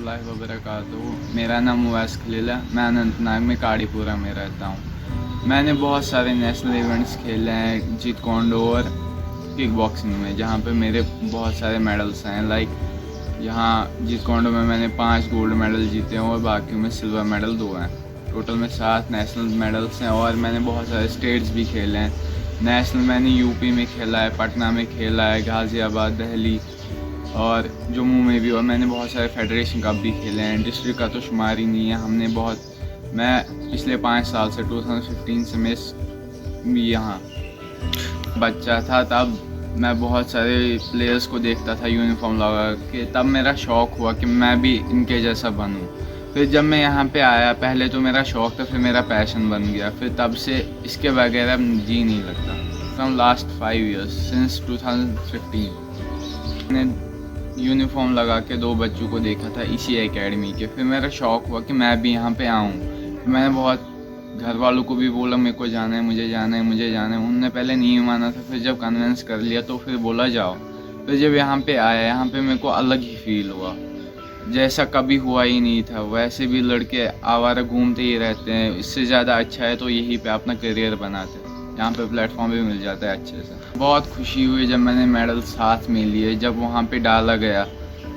वबरकातुहू। मेरा नाम उवैस खलील है। मैं अनंतनाग में काड़ीपुरा में रहता हूँ। मैंने बहुत सारे नेशनल इवेंट्स खेले हैं जीत कोंडो और किक बॉक्सिंग में, जहाँ पे मेरे बहुत सारे मेडल्स हैं। लाइक यहाँ जीत कोंडो में मैंने 5 गोल्ड मेडल जीते हैं और बाकी में सिल्वर मेडल 2 हैं। टोटल में 7 नेशनल मेडल्स हैं। और मैंने बहुत सारे स्टेट्स भी खेले हैं। नेशनल मैंने यूपी में खेला है, पटना में खेला है, गाज़ियाबाद, दिल्ली और जम्मू में भी। और मैंने बहुत सारे फेडरेशन कप भी खेले हैं। डिस्ट्रिक्ट का तो शुमार ही नहीं है। मैं पिछले 5 साल से 2015 से मैं यहाँ बच्चा था, तब मैं बहुत सारे प्लेयर्स को देखता था यूनिफॉर्म लगा के। तब मेरा शौक़ हुआ कि मैं भी इनके जैसा बनूं। फिर जब मैं यहाँ पे आया, पहले तो मेरा शौक़ था, फिर मेरा पैशन बन गया। फिर तब से इसके बगैर अब जी नहीं लगता। फ्रॉम लास्ट 5 years सिंस 2015 मैंने यूनिफॉर्म लगा के 2 बच्चों को देखा था इसी एकेडमी के। फिर मेरा शौक़ हुआ कि मैं भी यहाँ पे आऊँ। मैंने बहुत घर वालों को भी बोला मेरे को जाना है, मुझे जाना है, मुझे जाना है। उनने पहले नहीं माना था, फिर जब कन्विंस कर लिया तो फिर बोला जाओ। फिर जब यहाँ पे आया, यहाँ पे मेरे को अलग ही फील हुआ, जैसा कभी हुआ ही नहीं था। वैसे भी लड़के आवारा घूमते ही रहते हैं। इससे ज़्यादा अच्छा है तो यहीं पे अपना करियर बनाते हैं। यहाँ पे प्लेटफॉर्म भी मिल जाता है अच्छे से। बहुत खुशी हुई जब मैंने मेडल साथ में लिए। जब वहाँ पे डाला गया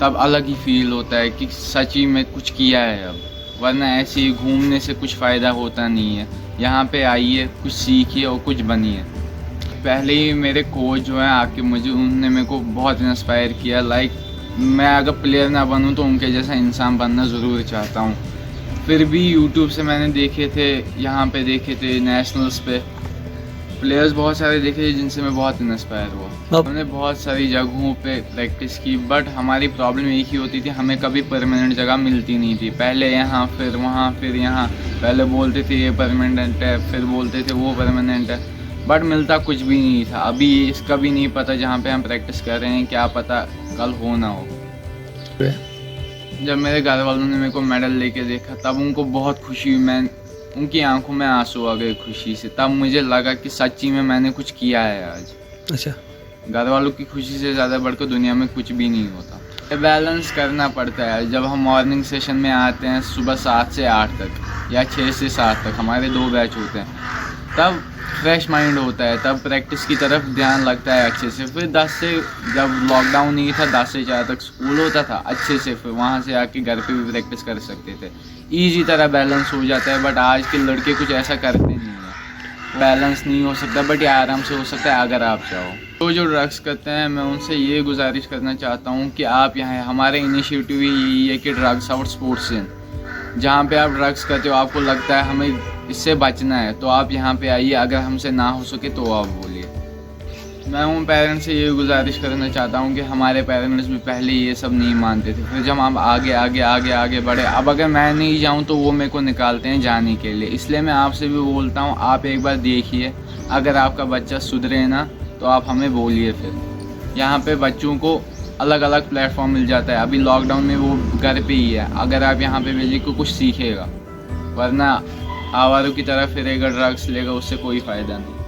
तब अलग ही फील होता है कि सच ही में कुछ किया है अब, वरना ऐसे ही घूमने से कुछ फ़ायदा होता नहीं है। यहाँ पे आइए, कुछ सीखिए और कुछ बनिए। पहले ही मेरे कोच जो हैं आके उन्होंने मेरे को बहुत इंस्पायर किया। लाइक मैं अगर प्लेयर ना बनूं तो उनके जैसा इंसान बनना ज़रूर चाहता हूं। फिर भी यूट्यूब से मैंने देखे थे, यहाँ पे देखे थे नेशनल्स पे प्लेयर्स बहुत सारे देखे थे जिनसे मैं बहुत इंस्पायर हुआ। हमने बहुत सारी जगहों पे प्रैक्टिस की, बट हमारी प्रॉब्लम एक ही होती थी, हमें कभी परमानेंट जगह मिलती नहीं थी। पहले यहाँ, फिर वहाँ, फिर यहाँ। पहले बोलते थे ये परमानेंट है, फिर बोलते थे वो परमानेंट है, बट मिलता कुछ भी नहीं था। अभी इसका भी नहीं पता जहाँ पे हम प्रैक्टिस कर रहे हैं, क्या पता कल हो ना हो। जब मेरे घर वालों ने मेरे को मेडल लेके देखा तब उनको बहुत खुशी हुई। उनकी आंखों में आंसू आ गए खुशी से। तब मुझे लगा कि सच्ची में मैंने कुछ किया है आज। अच्छा, घर वालों की खुशी से ज़्यादा बढ़कर दुनिया में कुछ भी नहीं होता। बैलेंस करना पड़ता है। जब हम मॉर्निंग सेशन में आते हैं सुबह 7 से 8 तक या 6 से 7 तक, हमारे 2 बैच होते हैं, तब फ्रेश माइंड होता है, तब प्रैक्टिस की तरफ ध्यान लगता है अच्छे से। फिर 10 से, जब लॉकडाउन नहीं था, 10 से 4 तक स्कूल होता था अच्छे से। फिर वहाँ से आके घर पे भी प्रैक्टिस कर सकते थे। ईजी तरह बैलेंस हो जाता है। बट आज के लड़के कुछ ऐसा करते नहीं हैं। बैलेंस नहीं हो सकता, बट ये आराम से हो सकता है अगर आप चाहो। तो जो ड्रग्स करते हैं, मैं उनसे ये गुजारिश करना चाहता हूँ कि आप यहाँ, हमारे इनिशिएटिव यही है कि ड्रग्स आउट स्पोर्ट्स सीन। जहाँ पे आप ड्रग्स करते हो, आपको लगता है हमें इससे बचना है, तो आप यहाँ पे आइए। अगर हमसे ना हो सके तो आप बोलिए। मैं उन पेरेंट्स से ये गुजारिश करना चाहता हूँ कि हमारे पेरेंट्स भी पहले ये सब नहीं मानते थे, फिर जब हम आगे आगे आगे आगे बढ़े, अब अगर मैं नहीं जाऊँ तो वो मेरे को निकालते हैं जाने के लिए। इसलिए मैं आपसे भी बोलता हूँ, आप एक बार देखिए, अगर आपका बच्चा सुधरे ना तो आप हमें बोलिए। फिर यहाँ पे बच्चों को अलग अलग प्लेटफॉर्म मिल जाता है। अभी लॉकडाउन में वो घर पे ही है, अगर आप यहाँ पे भेजिए को कुछ सीखेगा, वरना आवारों की तरफ फिरेगा, ड्रग्स लेगा, उससे कोई फ़ायदा नहीं।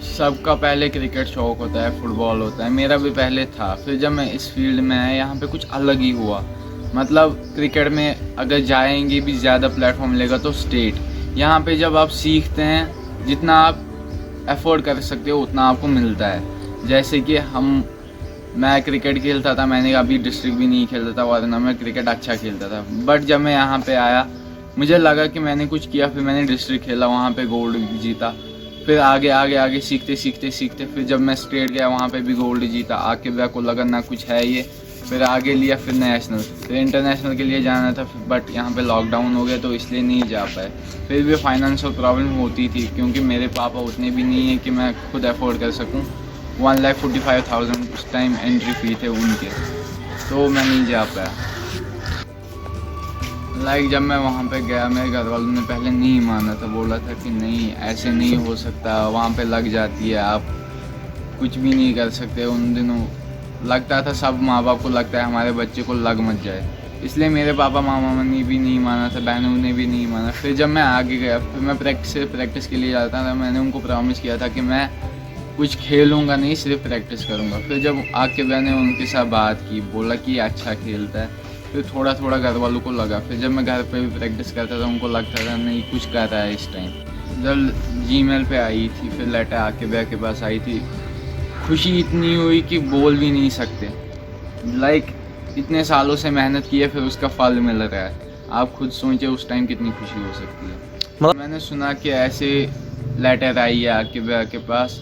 सबका पहले क्रिकेट शौक होता है, फुटबॉल होता है, मेरा भी पहले था। फिर जब मैं इस फील्ड में आया, यहाँ पे कुछ अलग ही हुआ। मतलब क्रिकेट में अगर जाएंगे भी ज़्यादा प्लेटफॉर्म मिलेगा तो स्टेट। यहाँ पे जब आप सीखते हैं, जितना आप अफोर्ड कर सकते हो उतना आपको मिलता है। जैसे कि मैं क्रिकेट खेलता था, मैंने अभी डिस्ट्रिक्ट भी नहीं खेलता था, वरना मैं क्रिकेट अच्छा खेलता था। बट जब मैं यहाँ पे आया, मुझे लगा कि मैंने कुछ किया। फिर मैंने डिस्ट्रिक्ट खेला, वहाँ पे गोल्ड जीता। फिर आगे आगे आगे सीखते सीखते सीखते फिर जब मैं स्टेट गया, वहाँ पे भी गोल्ड जीता। आके मेरे को लगा ना कुछ है ये, फिर आगे लिया, फिर नेशनल, फिर इंटरनेशनल के लिए जाना था। बट यहाँ पे लॉकडाउन हो गया तो इसलिए नहीं जा पाए। फिर भी फाइनेंशियल प्रॉब्लम होती थी, क्योंकि मेरे पापा उतने भी नहीं है कि मैं खुद अफोर्ड कर सकूँ। 1,45,000 उस टाइम एंट्री फी थे उनके, तो मैं नहीं जा पाया। लाइक जब मैं वहाँ पे गया, मेरे घर वालों ने पहले नहीं माना था, बोला था कि नहीं ऐसे नहीं हो सकता, वहाँ पे लग जाती है, आप कुछ भी नहीं कर सकते। उन दिनों लगता था, सब माँ बाप को लगता है हमारे बच्चे को लग मत जाए, इसलिए मेरे पापा मामा ने भी नहीं माना था, बहनों ने भी नहीं माना। फिर जब मैं आगे गया, फिर मैं प्रैक्टिस के लिए जाता था। मैंने उनको प्रॉमिस किया था कि मैं कुछ खेलूँगा नहीं, सिर्फ प्रैक्टिस करूँगा। फिर जब आके मैंने उनके साथ बात की, बोला कि अच्छा खेलता है, फिर थोड़ा थोड़ा घर वालों को लगा। फिर जब मैं घर पे भी प्रैक्टिस करता था उनको लगता था नहीं कुछ कर रहा है इस टाइम। जब जीमेल पे आई थी, फिर लेटर आके भैया के पास आई थी, खुशी इतनी हुई कि बोल भी नहीं सकते। लाइक इतने सालों से मेहनत की है, फिर उसका फल मिल रहा है। आप खुद सोचिए उस टाइम कितनी खुशी हो सकती है। मैंने सुना कि ऐसे लेटर आई है आके भैया के पास,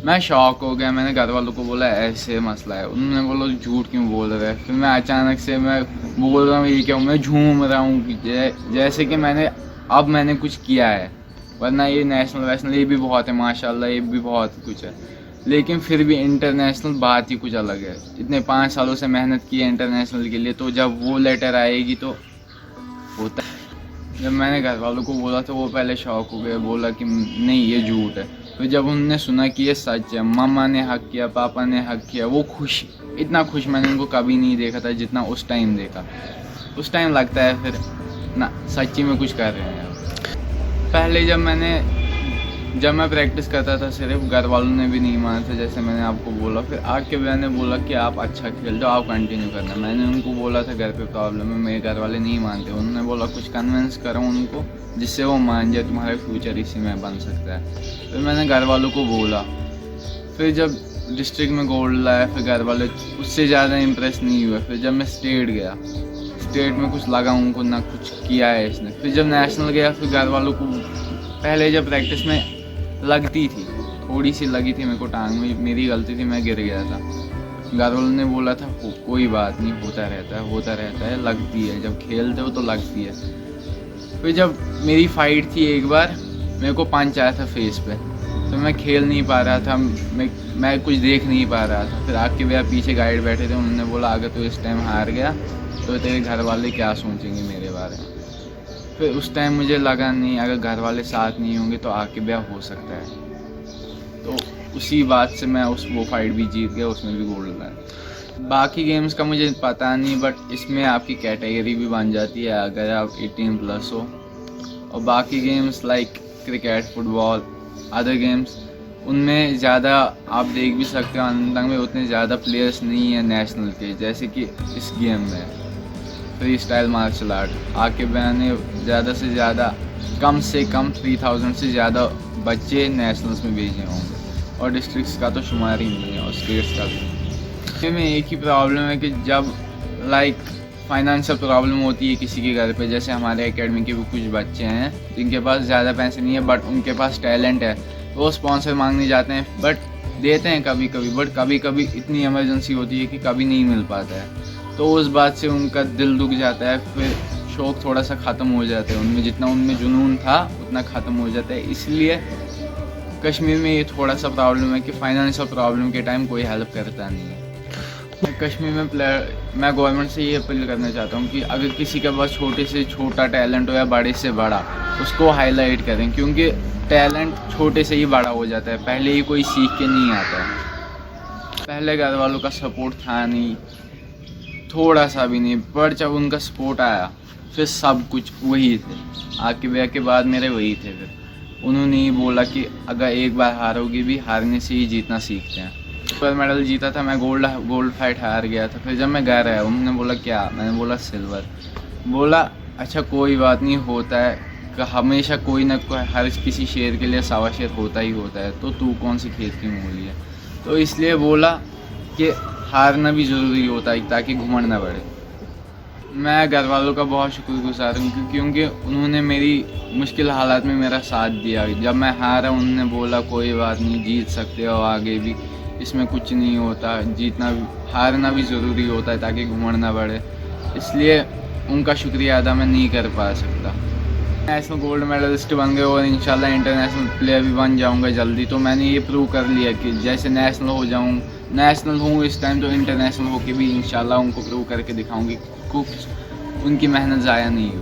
मैं शॉक हो गया। मैंने घर वालों को बोला ऐसे मसला है, उन्होंने बोला झूठ क्यों बोल रहे हैं। फिर मैं अचानक से मैं बोल रहा हूँ ये क्या, मैं झूम रहा हूँ जैसे कि मैंने कुछ किया है। वरना ये नेशनल ये भी बहुत है माशाल्लाह, ये भी बहुत कुछ है, लेकिन फिर भी इंटरनेशनल बात ही कुछ अलग है। इतने 5 सालों से मेहनत की है इंटरनेशनल के लिए, तो जब वो लेटर आएगी तो होता है। जब मैंने घर वालों को बोला तो वो पहले शॉक हो गए, बोला कि नहीं ये झूठ है। फिर जब उन्होंने सुना कि ये सच है, मम्मा ने हक किया, पापा ने हक किया, वो खुश, इतना खुश मैंने उनको कभी नहीं देखा था जितना उस टाइम देखा। उस टाइम लगता है फिर ना सच्ची में कुछ कर रहे हैं। पहले जब मैं प्रैक्टिस करता था सिर्फ, घर वालों ने भी नहीं माना था जैसे मैंने आपको बोला। फिर आके भैया ने बोला कि आप अच्छा खेल जाओ, आप कंटिन्यू करना। मैंने उनको बोला था घर पे प्रॉब्लम है, मेरे घर वाले नहीं मानते। उन्होंने बोला कुछ कन्विंस करो उनको जिससे वो मान जाए, तुम्हारा फ्यूचर इसी में बन सकता है। फिर मैंने घर वालों को बोला। फिर जब डिस्ट्रिक्ट में गोल्ड लाया, फिर घर वाले उससे ज़्यादा इम्प्रेस नहीं हुए। फिर जब मैं स्टेट गया, स्टेट में कुछ लगा उनको ना कुछ किया है इसने। फिर जब नेशनल गया, फिर घर वालों को पहले जब प्रैक्टिस में लगती थी, थोड़ी सी लगी थी मेरे को टांग में, मेरी गलती थी, मैं गिर गया था। घर वालों ने बोला था कोई बात नहीं, होता रहता है, लगती है, जब खेलते हो तो लगती है। फिर जब मेरी फाइट थी एक बार, मेरे को पंच आया था फेस पे, तो मैं खेल नहीं पा रहा था, मैं कुछ देख नहीं पा रहा था। फिर आके भैया पीछे गाइड बैठे थे, उन्होंने बोला अगर तू इस टाइम हार गया तो तेरे घर वाले क्या सोचेंगे मेरे बारे में। फिर उस टाइम मुझे लगा नहीं, अगर घर वाले साथ नहीं होंगे तो आके ब्याह हो सकता है। तो उसी बात से मैं वो फाइट भी जीत गया, उसमें भी गोल्ड लाया। बाकी गेम्स का मुझे पता नहीं, बट इसमें आपकी कैटेगरी भी बन जाती है अगर आप 18+ हो। और बाकी games like cricket, football, other games, उनमें ज़्यादा आप देख भी सकते हो अंतंग में उतने ज़्यादा प्लेयर्स नहीं हैं नेशनल के, जैसे कि इस गेम में फ्री स्टाइल मार्शल आर्ट। आके मैंने ज़्यादा से ज़्यादा कम से कम 3000 से ज़्यादा बच्चे नेशनल्स में भेजे होंगे, और डिस्ट्रिक्ट्स का तो शुमार ही नहीं है, और स्टेट्स का भी। में एक ही प्रॉब्लम है कि जब लाइक फाइनेंशियल प्रॉब्लम होती है किसी के घर पे, जैसे हमारे एकेडमी के भी कुछ बच्चे हैं जिनके पास ज़्यादा पैसे नहीं है बट उनके पास टैलेंट है, वो स्पॉन्सर मांगने जाते हैं, बट देते हैं कभी कभी, बट कभी कभी इतनी इमरजेंसी होती है कि कभी नहीं मिल पाता है। तो उस बात से उनका दिल दुख जाता है, फिर शौक़ थोड़ा सा ख़त्म हो जाता है उनमें, जितना उनमें जुनून था उतना ख़त्म हो जाता है। इसलिए कश्मीर में ये थोड़ा सा प्रॉब्लम है कि फाइनेंशियल प्रॉब्लम के टाइम कोई हेल्प करता नहीं है। कश्मीर में मैं गवर्नमेंट से ये अपील करना चाहता हूँ कि अगर किसी के पास छोटे से छोटा टैलेंट हो या बड़े से बड़ा, उसको हाईलाइट करें, क्योंकि टैलेंट छोटे से ही बड़ा हो जाता है, पहले ही कोई सीख के नहीं आता है। पहले घर वालों का सपोर्ट था नहीं, थोड़ा सा भी नहीं, पर जब उनका सपोर्ट आया फिर सब कुछ वही थे। आके ब्याह के बाद मेरे वही थे। फिर उन्होंने ही बोला कि अगर एक बार हारोगे भी, हारने से ही जीतना सीखते हैं। पर मेडल जीता था मैं, गोल्ड फाइट हार गया था। फिर जब मैं घर आया, उन्होंने बोला क्या, मैंने बोला सिल्वर। बोला अच्छा कोई बात नहीं, होता है, हमेशा कोई ना कोई, हर किसी शेर के लिए 100 शेर होता ही होता है, तो तू कौन सी खेत की मूली है। तो इसलिए बोला कि हारना भी ज़रूरी होता है ताकि घुमंड ना बढ़े। मैं घर वालों का बहुत शुक्रगुजार हूँ क्योंकि उन्होंने मेरी मुश्किल हालात में मेरा साथ दिया। जब मैं हारा उन्होंने बोला कोई बात नहीं, जीत सकते हो आगे भी, इसमें कुछ नहीं होता, जीतना हारना भी ज़रूरी होता है ताकि घुमंड ना बढ़े। इसलिए उनका शुक्रिया अदा मैं नहीं कर पा सकता। नेशनल गोल्ड मेडलिस्ट बन गए और इंशाल्लाह इंटरनेशनल प्लेयर भी बन जाऊंगा जल्दी। तो मैंने ये प्रूव कर लिया कि जैसे नेशनल हो जाऊँ, नेशनल हूँ इस टाइम, तो इंटरनेशनल होके भी इंशाल्लाह उनको प्रूव करके दिखाऊंगी कुछ उनकी मेहनत ज़ाया नहीं हो।